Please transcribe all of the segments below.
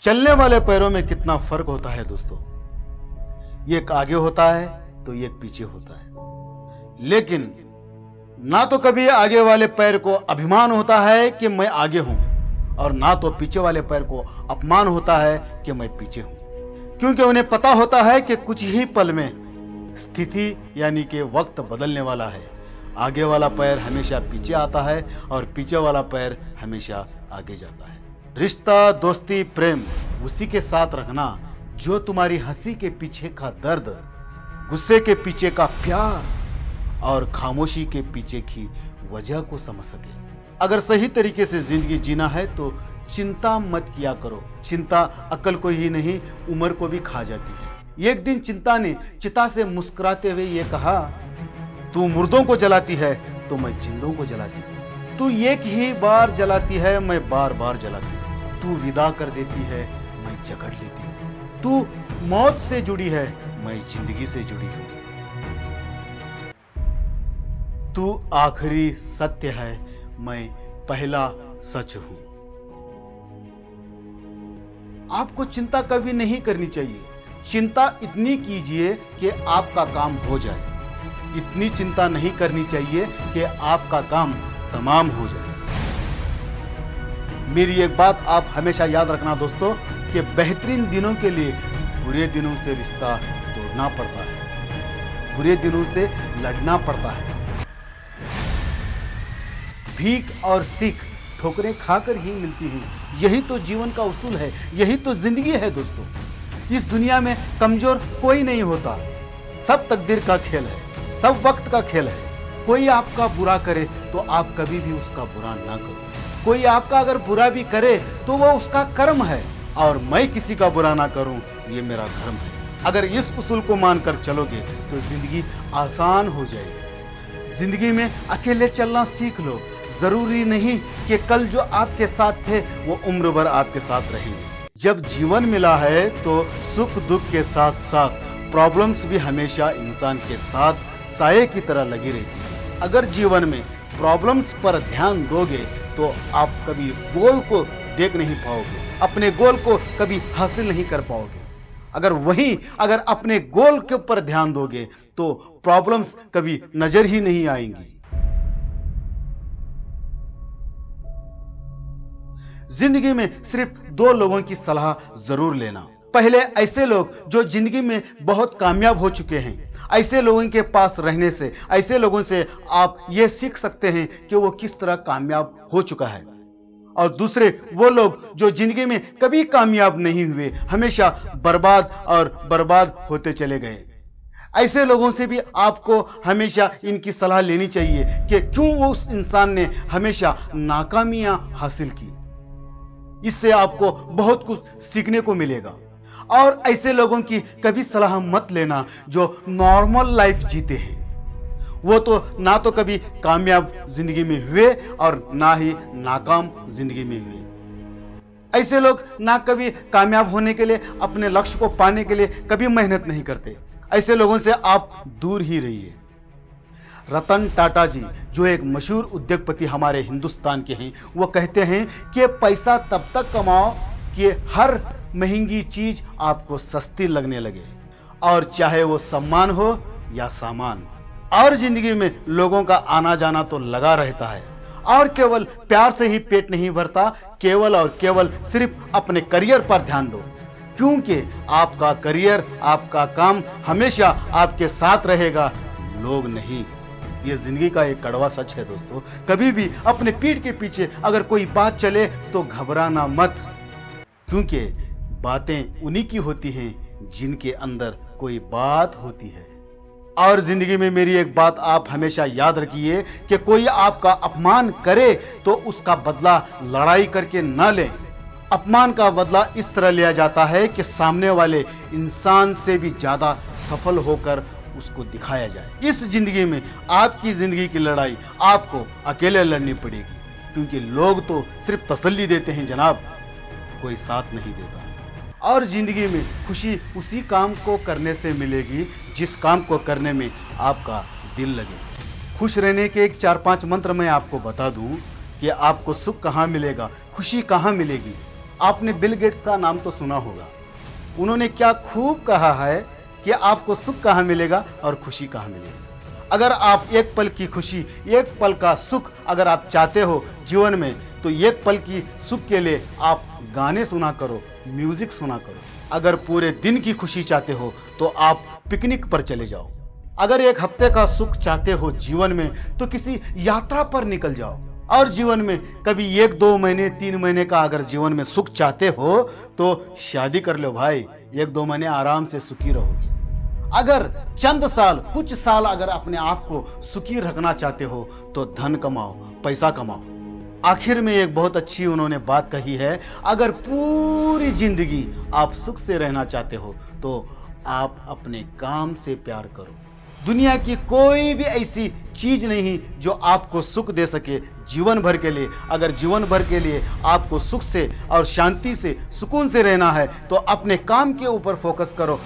चलने वाले पैरों में कितना फर्क होता है दोस्तों। एक आगे होता है तो एक पीछे होता है। लेकिन ना तो कभी आगे वाले पैर को अभिमान होता है कि मैं आगे हूं, और ना तो पीछे वाले पैर को अपमान होता है कि मैं पीछे हूं, क्योंकि उन्हें पता होता है कि कुछ ही पल में स्थिति यानी कि वक्त बदलने वाला है। आगे वाला पैर हमेशा पीछे आता है और पीछे वाला पैर हमेशा आगे जाता है। रिश्ता, दोस्ती, प्रेम उसी के साथ रखना जो तुम्हारी हंसी के पीछे का दर्द, गुस्से के पीछे का प्यार और खामोशी के पीछे की वजह को समझ सके। अगर सही तरीके से जिंदगी जीना है तो चिंता मत किया करो। चिंता अकल को ही नहीं, उम्र को भी खा जाती है। एक दिन चिंता ने चिता से मुस्कुराते हुए ये कहा, तू मुर्दों को जलाती है तो मैं जिंदों को जलाती हूँ। तू एक ही बार जलाती है, मैं बार बार जलाती हूँ। तू विदा कर देती है, मैं जकड़ लेती हूँ। तू मौत से जुड़ी है, मैं जिंदगी से जुड़ी हूँ। तू आखिरी सत्य है, मैं पहला सच हूं। आपको चिंता कभी नहीं करनी चाहिए। चिंता इतनी कीजिए कि आपका काम हो जाए। इतनी चिंता नहीं करनी चाहिए कि आपका काम तमाम हो जाए। मेरी एक बात आप हमेशा याद रखना दोस्तों कि बेहतरीन दिनों के लिए बुरे दिनों से रिश्ता तोड़ना पड़ता है, बुरे दिनों से लड़ना पड़ता है। भीख और सीख ठोकरें खाकर ही मिलती हैं। यही तो जीवन का उसूल है, यही तो जिंदगी है दोस्तों। इस दुनिया में कमजोर कोई नहीं होता। सब तकदीर का खेल है, सब वक्त का खेल है। कोई आपका बुरा करे तो आप कभी भी उसका बुरा ना करो। कोई आपका अगर बुरा भी करे तो वो उसका कर्म है, और मैं किसी का बुरा ना करूं ये मेरा धर्म है। अगर इस उसूल को मानकर चलोगे तो जिंदगी आसान हो जाएगी। जिंदगी में अकेले चलना सीख लो। जरूरी नहीं कि कल जो आपके साथ थे वो उम्र भर आपके साथ रहेंगे। जब जीवन मिला है तो सुख दुख के साथ साथ प्रॉब्लम्स भी हमेशा इंसान के साथ साये की तरह लगी रहती है। अगर जीवन में प्रॉब्लम्स पर ध्यान दोगे तो आप कभी गोल को देख नहीं पाओगे, अपने गोल को कभी हासिल नहीं कर पाओगे। अगर अपने गोल के ऊपर ध्यान दोगे तो प्रॉब्लम्स कभी नजर ही नहीं आएंगी। जिंदगी में सिर्फ दो लोगों की सलाह जरूर लेना। पहले ऐसे लोग जो जिंदगी में बहुत कामयाब हो चुके हैं। ऐसे लोगों के पास रहने से, ऐसे लोगों से आप ये सीख सकते हैं कि वो किस तरह कामयाब हो चुका है। और दूसरे वो लोग जो जिंदगी में कभी कामयाब नहीं हुए, हमेशा बर्बाद होते चले गए। ऐसे लोगों से भी आपको हमेशा इनकी सलाह लेनी चाहिए कि क्यों उस इंसान ने हमेशा नाकामियां हासिल की। इससे आपको बहुत कुछ सीखने को मिलेगा। और ऐसे लोगों की कभी सलाह मत लेना जो नॉर्मल लाइफ जीते हैं। वो तो ना तो कभी कामयाब जिंदगी में हुए और ना ही नाकाम जिंदगी में हुए। ऐसे लोग ना कभी कामयाब होने के लिए, अपने लक्ष्य को पाने के लिए कभी मेहनत नहीं करते। ऐसे लोगों से आप दूर ही रहिए। रतन टाटा जी जो एक मशहूर उद्योगपति हमारे हिंदुस्तान के हैं, वो कहते हैं कि पैसा तब तक कमाओ कि हर महंगी चीज आपको सस्ती लगने लगे, और चाहे वो सम्मान हो या सामान। और जिंदगी में लोगों का आना जाना तो लगा रहता है, और केवल प्यार से ही पेट नहीं भरता। केवल और केवल सिर्फ अपने करियर पर ध्यान दो, क्योंकि आपका करियर, आपका काम हमेशा आपके साथ रहेगा, लोग नहीं। ये जिंदगी का एक कड़वा सच है दोस्तों। कभी भी अपने पीठ के पीछे अगर कोई बात चले तो घबराना मत, क्योंकि बातें उन्हीं की होती हैं जिनके अंदर कोई बात होती है। और जिंदगी में मेरी एक बात आप हमेशा याद रखिए कि कोई आपका अपमान करे तो उसका बदला लड़ाई करके न लें। अपमान का बदला इस तरह लिया जाता है कि सामने वाले इंसान से भी ज्यादा सफल होकर उसको दिखाया जाए। इस जिंदगी में आपकी जिंदगी की लड़ाई आपको अकेले लड़नी पड़ेगी, क्योंकि लोग तो सिर्फ तसल्ली देते हैं जनाब, कोई साथ नहीं देता। और जिंदगी में खुशी उसी काम को करने से मिलेगी जिस काम को करने में आपका दिल लगे। खुश रहने के एक 4-5 मंत्र मैं आपको बता दूं कि आपको सुख कहाँ मिलेगा, खुशी कहाँ मिलेगी। आपने बिल गेट्स का नाम तो सुना होगा। उन्होंने क्या खूब कहा है कि आपको सुख कहाँ मिलेगा और खुशी कहाँ मिलेगी। अगर आप एक पल की खुशी, एक पल का सुख अगर आप चाहते हो जीवन में, तो एक पल की सुख के लिए आप गाने सुना करो, म्यूजिक सुना करो। अगर पूरे दिन की खुशी चाहते हो तो आप पिकनिक पर चले जाओ। अगर एक हफ्ते का सुख चाहते हो जीवन में, तो किसी यात्रा पर निकल जाओ। और जीवन में कभी 1-2 महीने 3 महीने का अगर जीवन में सुख चाहते हो तो शादी कर लो भाई, 1-2 महीने आराम से सुखी रहोगे। अगर चंद साल, कुछ साल अगर अपने आप को सुखी रखना चाहते हो तो धन कमाओ, पैसा कमाओ। आखिर में एक बहुत अच्छी उन्होंने बात कही है, अगर पूरी जिंदगी आप सुख से रहना चाहते हो तो आप अपने काम से प्यार करो। दुनिया की कोई भी ऐसी चीज नहीं जो आपको सुख दे सके जीवन भर के लिए। अगर जीवन भर के लिए आपको सुख से और शांति से, सुकून से रहना है तो अपने काम के ऊपर फोकस करो।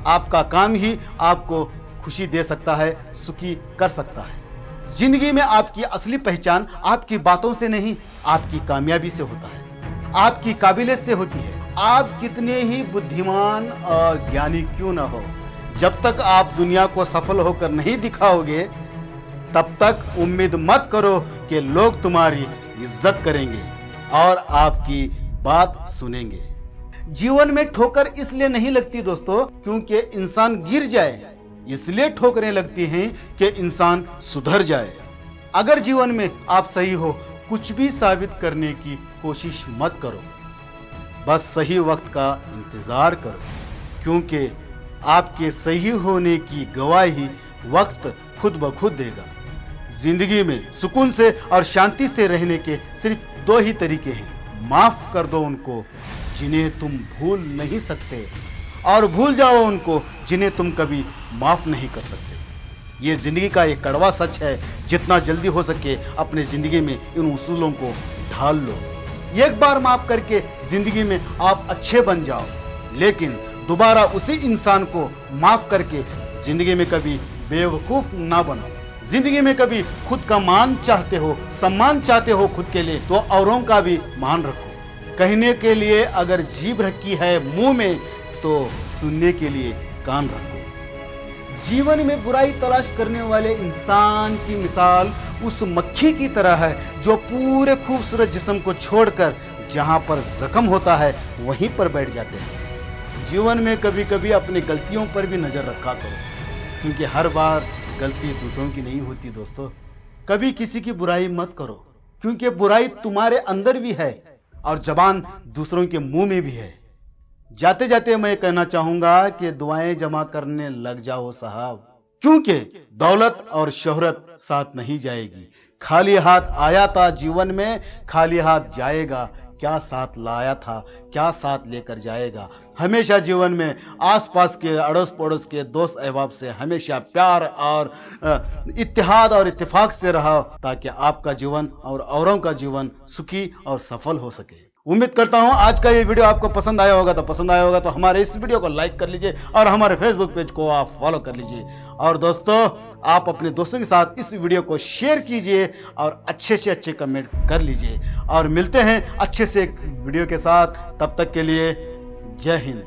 आपका काम ही आपको खुशी दे सकता है, सुखी कर सकता है। जिंदगी में आपकी असली पहचान आपकी बातों से नहीं, आपकी कामयाबी से होता है, आपकी काबिलियत से होती है। आप कितने ही बुद्धिमान और ज्ञानी क्यों न हो, जब तक आप दुनिया को सफल होकर नहीं दिखाओगे तब तक उम्मीद मत करो कि लोग तुम्हारी इज्जत करेंगे और आपकी बात सुनेंगे। जीवन में ठोकर इसलिए नहीं लगती दोस्तों क्योंकि इंसान गिर जाए, इसलिए ठोकरें लगती हैं कि इंसान सुधर जाए। अगर जीवन में आप सही हो, कुछ भी साबित करने की कोशिश मत करो, बस सही वक्त का इंतजार करो, क्योंकि आपके सही होने की गवाही वक्त खुद ब खुद देगा। जिंदगी में सुकून से और शांति से रहने के सिर्फ 2 ही तरीके हैं। माफ कर दो उनको जिन्हें तुम भूल नहीं सकते, और भूल जाओ उनको जिन्हें तुम कभी माफ नहीं कर सकते। ये जिंदगी का एक कड़वा सच है। जितना जल्दी हो सके अपने जिंदगी में इन उसूलों को ढाल लो। एक बार माफ करके जिंदगी में आप अच्छे बन जाओ, लेकिन दोबारा उसी इंसान को माफ करके जिंदगी में कभी बेवकूफ ना बनो। जिंदगी में कभी खुद का मान चाहते हो, सम्मान चाहते हो खुद के लिए, तो औरों का भी मान रखो। कहने के लिए अगर जीभ रखी है मुंह में तो सुनने के लिए कान रखो। जीवन में बुराई तलाश करने वाले इंसान की मिसाल उस मक्खी की तरह है जो पूरे खूबसूरत जिस्म को छोड़कर जहां पर जख्म होता है वहीं पर बैठ जाते हैं। जीवन में कभी कभी अपनी गलतियों पर भी नजर रखा करो, क्योंकि हर बार गलती दूसरों की नहीं होती दोस्तों। कभी किसी की बुराई मत करो, क्योंकि बुराई तुम्हारे अंदर भी है और जबान दूसरों के मुंह में भी है। जाते जाते मैं कहना चाहूंगा कि दुआएं जमा करने लग जाओ साहब, क्योंकि दौलत और शोहरत साथ नहीं जाएगी। खाली हाथ आया था जीवन में, खाली हाथ जाएगा। क्या साथ लाया था, क्या साथ लेकर जाएगा। हमेशा जीवन में आसपास के अड़ोस पड़ोस के दोस्त अहबाब से हमेशा प्यार और इत्तेहाद और इत्तेफाक से रहो, ताकि आपका जीवन और औरों का जीवन सुखी और सफल हो सके। उम्मीद करता हूं आज का ये वीडियो आपको पसंद आया होगा। तो हमारे इस वीडियो को लाइक कर लीजिए और हमारे फेसबुक पेज को आप फॉलो कर लीजिए। और दोस्तों, आप अपने दोस्तों के साथ इस वीडियो को शेयर कीजिए और अच्छे से अच्छे कमेंट कर लीजिए। और मिलते हैं अच्छे से एक वीडियो के साथ। तब तक के लिए जय हिंद।